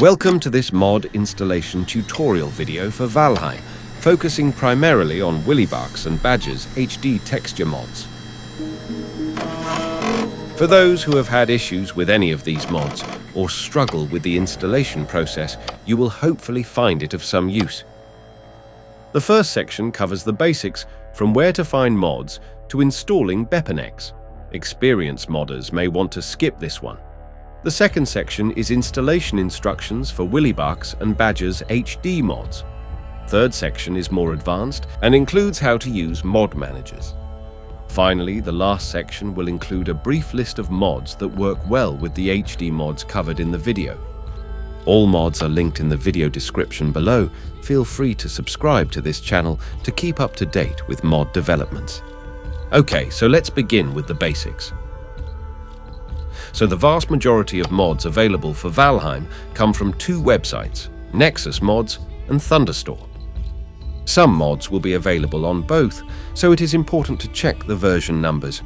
Welcome to this mod installation tutorial video for Valheim, focusing primarily on Willybach's and Badger's HD texture mods. For those who have had issues with any of these mods or struggle with the installation process, you will hopefully find it of some use. The first section covers the basics from where to find mods to installing BepInEx. Experienced modders may want to skip this one. The second section is installation instructions for Willybach's and Badger's HD mods. Third section is more advanced and includes how to use mod managers. Finally, the last section will include a brief list of mods that work well with the HD mods covered in the video. All mods are linked in the video description below. Feel free to subscribe to this channel to keep up to date with mod developments. Okay, so let's begin with the basics. So the vast majority of mods available for Valheim come from two websites, Nexus Mods and Thunderstore. Some mods will be available on both, so it is important to check the version numbers.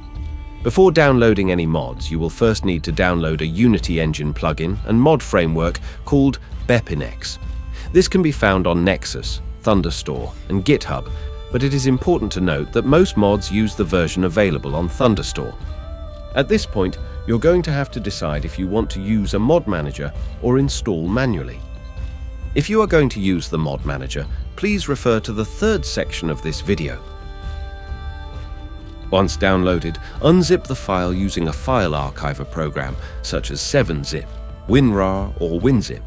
Before downloading any mods, you will first need to download a Unity engine plugin and mod framework called BepInEx. This can be found on Nexus, Thunderstore, and GitHub, but it is important to note that most mods use the version available on Thunderstore. At this point, you're going to have to decide if you want to use a mod manager or install manually. If you are going to use the mod manager, please refer to the third section of this video. Once downloaded, unzip the file using a file archiver program such as 7-zip, WinRAR, or WinZip.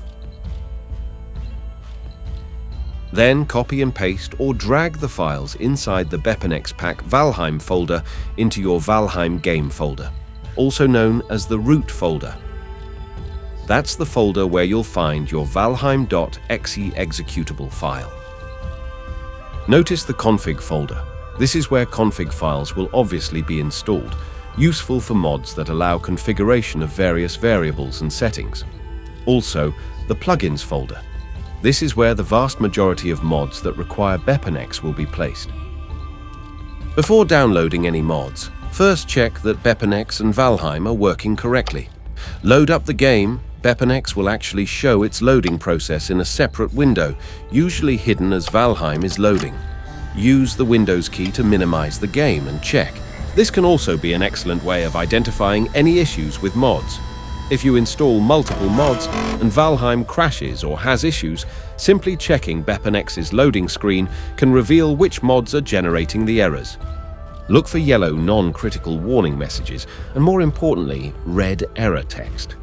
Then copy and paste or drag the files inside the BepInEx pack Valheim folder into your Valheim game folder, also known as the root folder. That's the folder where you'll find your valheim.exe executable file. Notice the config folder. This is where config files will obviously be installed, useful for mods that allow configuration of various variables and settings. Also, the plugins folder. This is where the vast majority of mods that require BepInEx will be placed. Before downloading any mods, first check that BepInEx and Valheim are working correctly. Load up the game. BepInEx will actually show its loading process in a separate window, usually hidden as Valheim is loading. Use the Windows key to minimize the game and check. This can also be an excellent way of identifying any issues with mods. If you install multiple mods and Valheim crashes or has issues, simply checking BepInEx's loading screen can reveal which mods are generating the errors. Look for yellow non-critical warning messages and, more importantly, red error text.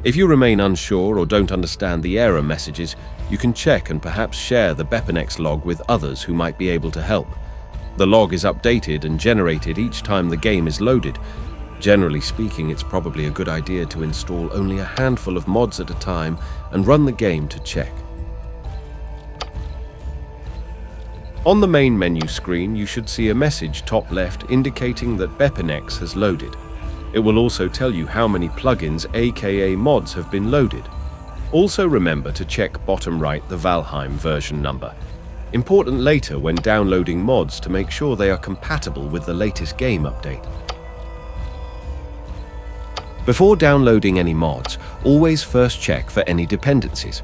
If you remain unsure or don't understand the error messages, you can check and perhaps share the BepInEx log with others who might be able to help. The log is updated and generated each time the game is loaded. Generally speaking, it's probably a good idea to install only a handful of mods at a time and run the game to check. On the main menu screen, you should see a message top left indicating that BepInEx has loaded. It will also tell you how many plugins aka mods have been loaded. Also remember to check bottom right the Valheim version number. Important later when downloading mods to make sure they are compatible with the latest game update. Before downloading any mods, always first check for any dependencies.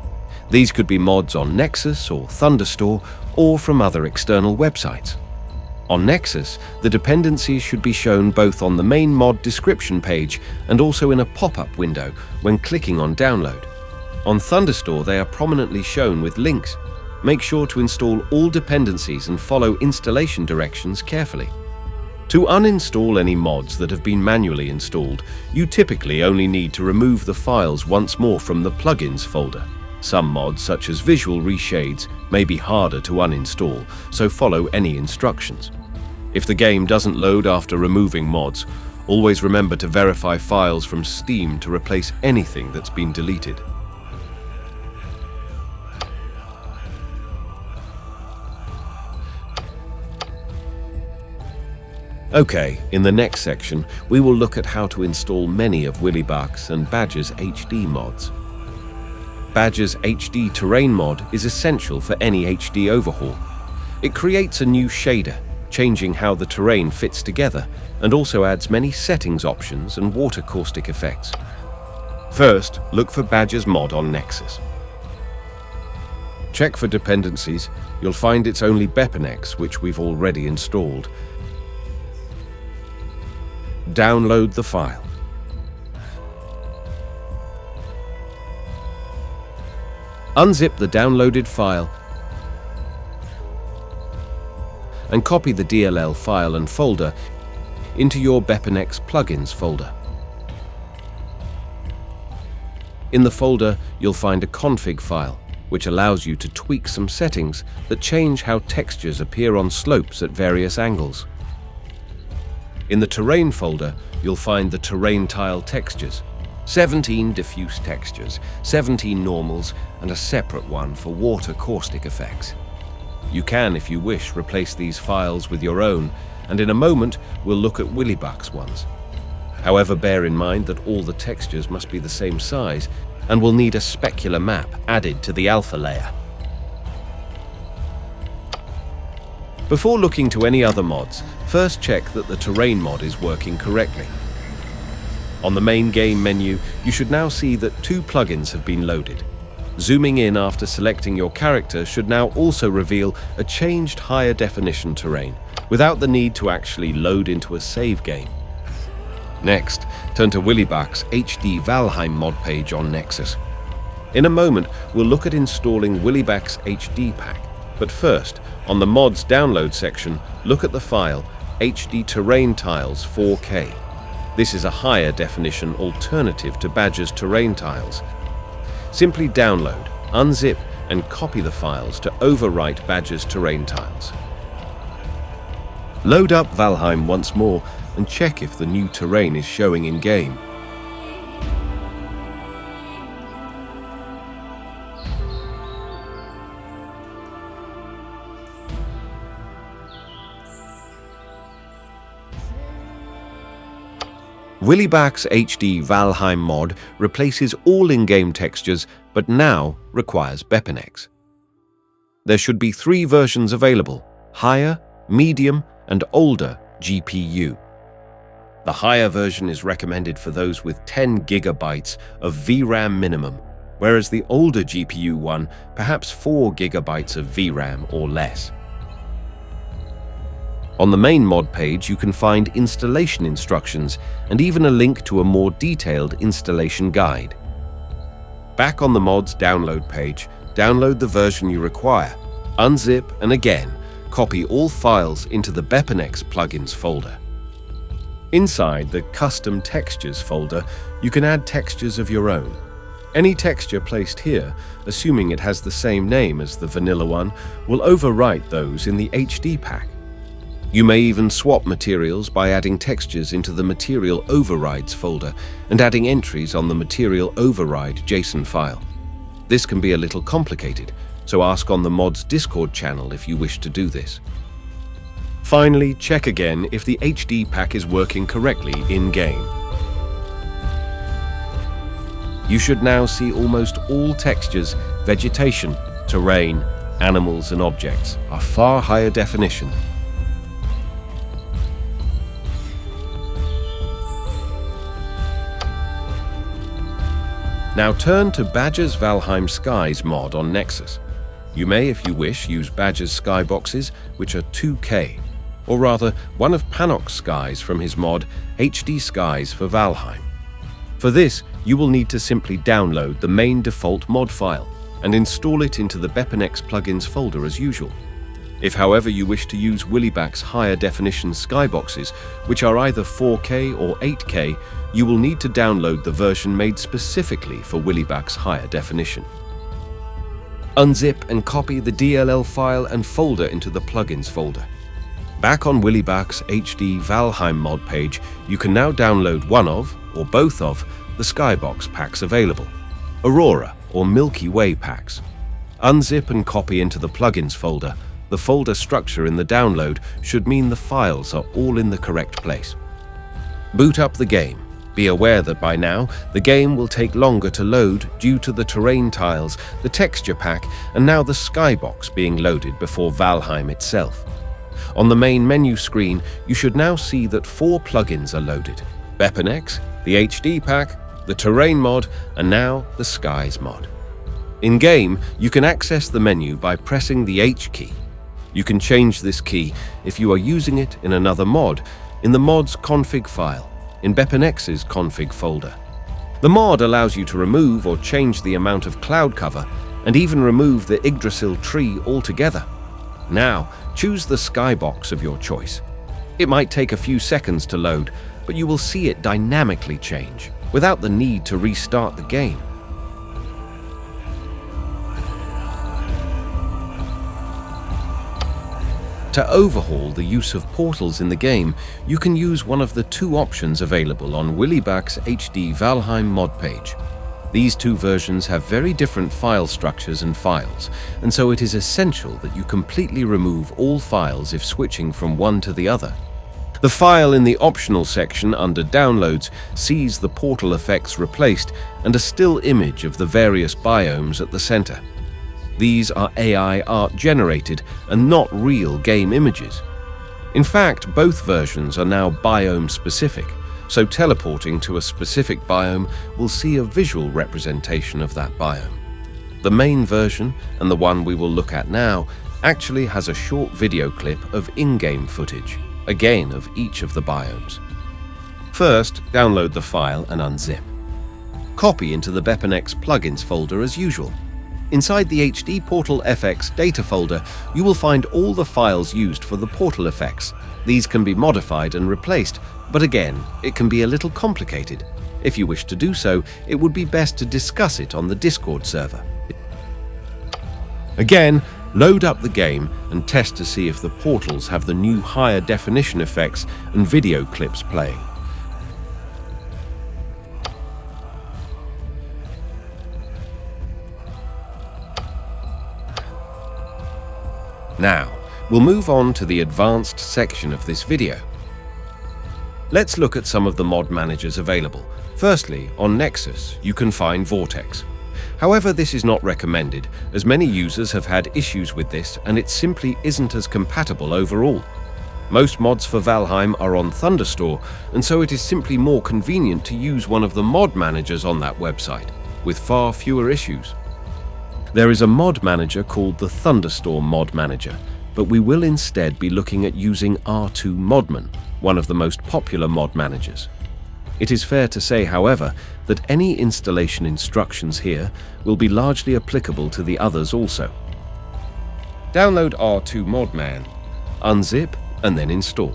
These could be mods on Nexus or Thunderstore or from other external websites. On Nexus, the dependencies should be shown both on the main mod description page and also in a pop-up window when clicking on download. On Thunderstore, they are prominently shown with links. Make sure to install all dependencies and follow installation directions carefully. To uninstall any mods that have been manually installed, you typically only need to remove the files once more from the plugins folder. Some mods, such as visual reshades, may be harder to uninstall, so follow any instructions. If the game doesn't load after removing mods, always remember to verify files from Steam to replace anything that's been deleted. Okay, in the next section, we will look at how to install many of Willybach's and Badger's HD mods. Badger's HD terrain mod is essential for any HD overhaul. It creates a new shader, changing how the terrain fits together, and also adds many settings options and water caustic effects. First, look for Badger's mod on Nexus. Check for dependencies. You'll find it's only BepInEx, which we've already installed. Download the file. Unzip the downloaded file and copy the DLL file and folder into your BepInEx plugins folder. In the folder, you'll find a config file, which allows you to tweak some settings that change how textures appear on slopes at various angles. In the terrain folder, you'll find the terrain tile textures, 17 diffuse textures, 17 normals, and a separate one for water caustic effects. You can, if you wish, replace these files with your own, and in a moment we'll look at Willybach's ones. However, bear in mind that all the textures must be the same size, and will need a specular map added to the alpha layer. Before looking to any other mods, first check that the terrain mod is working correctly. On the main game menu, you should now see that 2 plugins have been loaded. Zooming in after selecting your character should now also reveal a changed higher definition terrain, without the need to actually load into a save game. Next, turn to Willybach's HD Valheim mod page on Nexus. In a moment, we'll look at installing Willybach's HD pack, but first, on the mods download section, look at the file HD Terrain Tiles 4K. This is a higher definition alternative to Badger's terrain tiles. Simply download, unzip, and copy the files to overwrite Badger's terrain tiles. Load up Valheim once more and check if the new terrain is showing in-game. Willybach's HD Valheim mod replaces all in-game textures, but now requires BepInEx. There should be 3 versions available: higher, medium, and older GPU. The higher version is recommended for those with 10 GB of VRAM minimum, whereas the older GPU one, perhaps 4 GB of VRAM or less. On the main mod page, you can find installation instructions and even a link to a more detailed installation guide. Back on the mod's download page, download the version you require, unzip, and again, copy all files into the BepInEx plugins folder. Inside the Custom Textures folder, you can add textures of your own. Any texture placed here, assuming it has the same name as the vanilla one, will overwrite those in the HD pack. You may even swap materials by adding textures into the Material Overrides folder and adding entries on the Material Override JSON file. This can be a little complicated, so ask on the mod's Discord channel if you wish to do this. Finally, check again if the HD pack is working correctly in-game. You should now see almost all textures, vegetation, terrain, animals, and objects are far higher definition. Now turn to Badger's Valheim Skies mod on Nexus. You may, if you wish, use Badger's skyboxes, which are 2K, or rather one of Panok's skies from his mod HD Skies for Valheim. For this, you will need to simply download the main default mod file and install it into the BepInEx plugins folder as usual. If, however, you wish to use Willybach's higher definition skyboxes, which are either 4K or 8K, you will need to download the version made specifically for Willybach's higher definition. Unzip and copy the DLL file and folder into the plugins folder. Back on Willybach's HD Valheim mod page, you can now download one of, or both of, the Skybox packs available, Aurora or Milky Way packs. Unzip and copy into the plugins folder. The folder structure in the download should mean the files are all in the correct place. Boot up the game. Be aware that by now, the game will take longer to load due to the terrain tiles, the texture pack, and now the skybox being loaded before Valheim itself. On the main menu screen, you should now see that 4 plugins are loaded: BepInEx, the HD pack, the Terrain mod, and now the Skies mod. In-game, you can access the menu by pressing the H key. You can change this key if you are using it in another mod, in the mod's config file, in BepInEx's config folder. The mod allows you to remove or change the amount of cloud cover and even remove the Yggdrasil tree altogether. Now, choose the skybox of your choice. It might take a few seconds to load, but you will see it dynamically change without the need to restart the game. To overhaul the use of portals in the game, you can use one of the two options available on Willybach's HD Valheim mod page. These two versions have very different file structures and files, and so it is essential that you completely remove all files if switching from one to the other. The file in the optional section under Downloads sees the portal effects replaced and a still image of the various biomes at the center. These are AI art generated and not real game images. In fact, both versions are now biome specific, so teleporting to a specific biome will see a visual representation of that biome. The main version, and the one we will look at now, actually has a short video clip of in-game footage, again of each of the biomes. First, download the file and unzip. Copy into the BepInEx plugins folder as usual. Inside the HD Portal FX data folder, you will find all the files used for the portal effects. These can be modified and replaced, but again, it can be a little complicated. If you wish to do so, it would be best to discuss it on the Discord server. Again, load up the game and test to see if the portals have the new higher definition effects and video clips playing. Now, we'll move on to the advanced section of this video. Let's look at some of the mod managers available. Firstly, on Nexus, you can find Vortex. However, this is not recommended, as many users have had issues with this and it simply isn't as compatible overall. Most mods for Valheim are on Thunderstore, and so it is simply more convenient to use one of the mod managers on that website, with far fewer issues. There is a mod manager called the Thunderstore mod manager, but we will instead be looking at using R2 Modman, one of the most popular mod managers. It is fair to say, however, that any installation instructions here will be largely applicable to the others also. Download R2 Modman, unzip, and then install.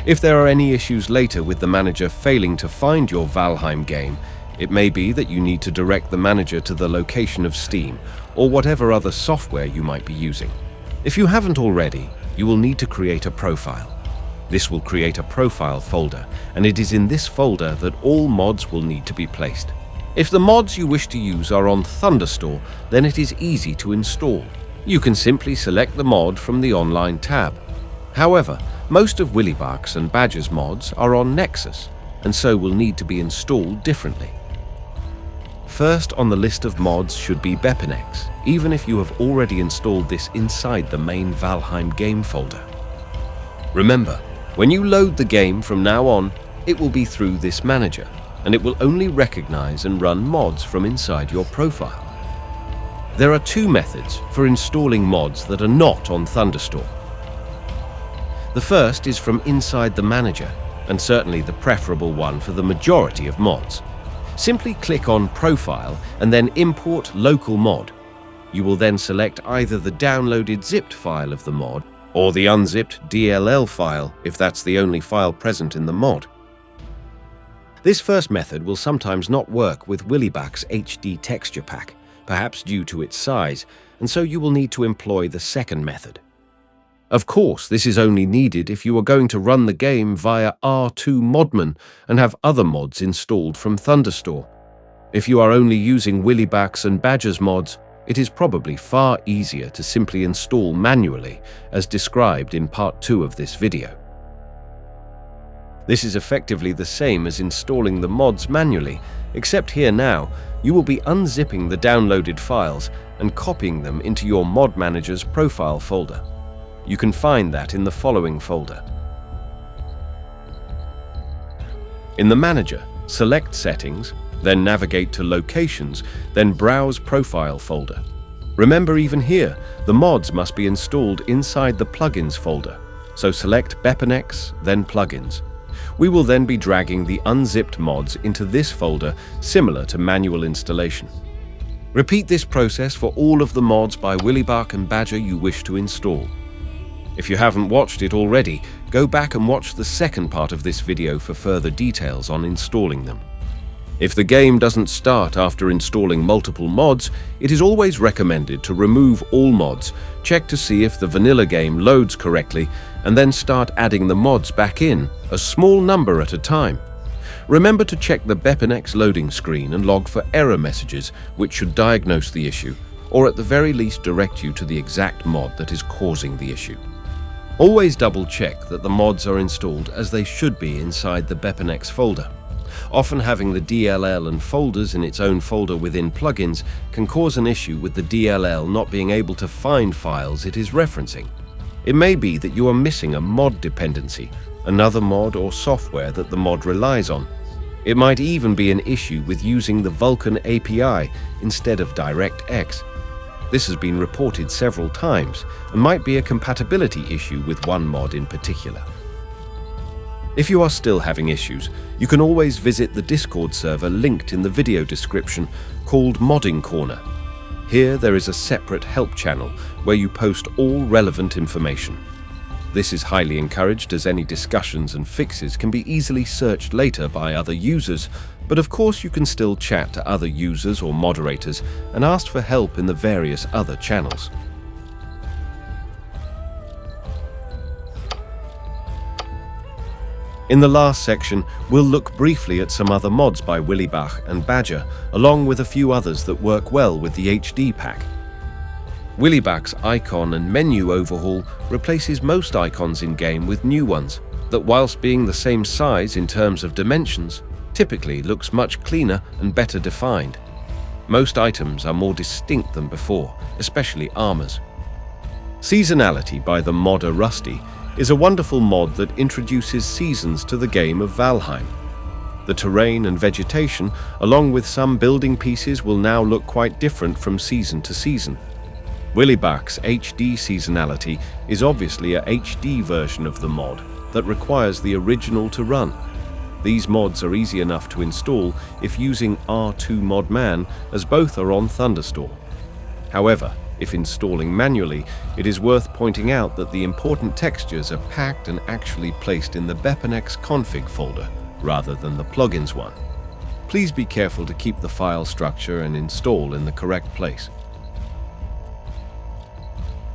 If there are any issues later with the manager failing to find your Valheim game, it may be that you need to direct the manager to the location of Steam or whatever other software you might be using. If you haven't already, you will need to create a profile. This will create a profile folder, and it is in this folder that all mods will need to be placed. If the mods you wish to use are on Thunderstore, then it is easy to install. You can simply select the mod from the Online tab. However, most of Willybach's and Badger's mods are on Nexus, and so will need to be installed differently. First on the list of mods should be BepInEx, even if you have already installed this inside the main Valheim game folder. Remember, when you load the game from now on, it will be through this manager, and it will only recognize and run mods from inside your profile. There are two methods for installing mods that are not on Thunderstore. The first is from inside the manager, and certainly the preferable one for the majority of mods. Simply click on Profile and then Import Local Mod. You will then select either the downloaded zipped file of the mod or the unzipped DLL file if that's the only file present in the mod. This first method will sometimes not work with Willybach's HD texture pack, perhaps due to its size, and so you will need to employ the second method. Of course, this is only needed if you are going to run the game via R2 Modman and have other mods installed from Thunderstore. If you are only using Willybach's and Badger's mods, it is probably far easier to simply install manually, as described in part 2 of this video. This is effectively the same as installing the mods manually, except here now, you will be unzipping the downloaded files and copying them into your mod manager's profile folder. You can find that in the following folder. In the manager, select Settings, Then navigate to Locations, then Browse Profile folder. Remember, even here, the mods must be installed inside the Plugins folder. So select BepInEx, then Plugins. We will then be dragging the unzipped mods into this folder, similar to manual installation. Repeat this process for all of the mods by Willybach and Badger you wish to install. If you haven't watched it already, go back and watch the second part of this video for further details on installing them. If the game doesn't start after installing multiple mods, it is always recommended to remove all mods, check to see if the vanilla game loads correctly, and then start adding the mods back in, a small number at a time. Remember to check the BepInEx loading screen and log for error messages, which should diagnose the issue, or at the very least direct you to the exact mod that is causing the issue. Always double check that the mods are installed as they should be inside the BepInEx folder. Often having the DLL and folders in its own folder within plugins can cause an issue with the DLL not being able to find files it is referencing. It may be that you are missing a mod dependency, another mod or software that the mod relies on. It might even be an issue with using the Vulkan API instead of DirectX. This has been reported several times and might be a compatibility issue with one mod in particular. If you are still having issues, you can always visit the Discord server linked in the video description called Modding Corner. Here there is a separate help channel where you post all relevant information. This is highly encouraged as any discussions and fixes can be easily searched later by other users, but of course you can still chat to other users or moderators and ask for help in the various other channels. In the last section, we'll look briefly at some other mods by Willybach and Badger, along with a few others that work well with the HD pack. Willybach's icon and menu overhaul replaces most icons in-game with new ones that, whilst being the same size in terms of dimensions, typically looks much cleaner and better defined. Most items are more distinct than before, especially armors. Seasonality by the modder Rusty is a wonderful mod that introduces seasons to the game of Valheim. The terrain and vegetation, along with some building pieces, will now look quite different from season to season. Willybach's HD Seasonality is obviously a HD version of the mod that requires the original to run. These mods are easy enough to install if using R2 Modman, as both are on Thunderstore. However, if installing manually, it is worth pointing out that the important textures are packed and actually placed in the BepInEx config folder rather than the plugins one. Please be careful to keep the file structure and install in the correct place.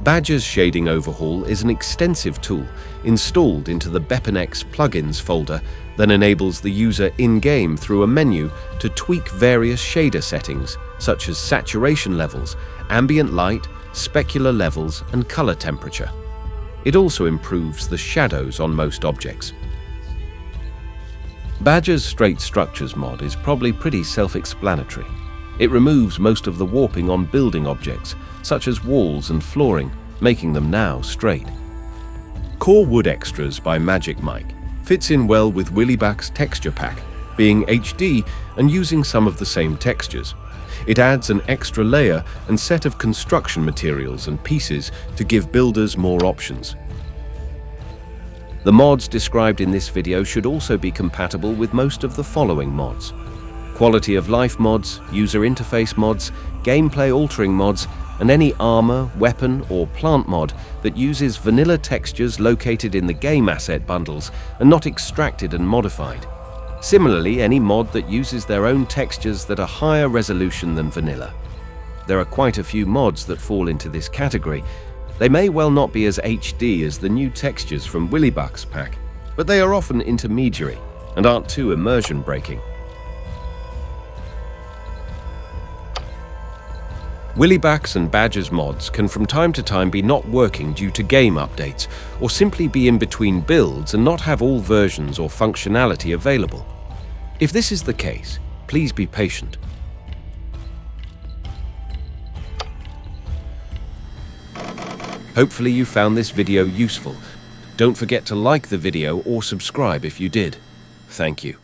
Badger's Shading Overhaul is an extensive tool installed into the BepInEx plugins folder that enables the user in-game through a menu to tweak various shader settings such as saturation levels, ambient light, specular levels, and color temperature. It also improves the shadows on most objects. Badger's Straight Structures mod is probably pretty self-explanatory. It removes most of the warping on building objects, such as walls and flooring, making them now straight. Core Wood Extras by Magic Mike fits in well with Willybach's texture pack, being HD and using some of the same textures. It adds an extra layer and set of construction materials and pieces to give builders more options. The mods described in this video should also be compatible with most of the following mods: quality of life mods, user interface mods, gameplay altering mods, and any armor, weapon, or plant mod that uses vanilla textures located in the game asset bundles and not extracted and modified. Similarly, any mod that uses their own textures that are higher resolution than vanilla. There are quite a few mods that fall into this category. They may well not be as HD as the new textures from Willybach's pack, but they are often intermediary and aren't too immersion breaking. Willybach's and Badger's mods can from time to time be not working due to game updates, or simply be in between builds and not have all versions or functionality available. If this is the case, please be patient. Hopefully you found this video useful. Don't forget to like the video or subscribe if you did. Thank you.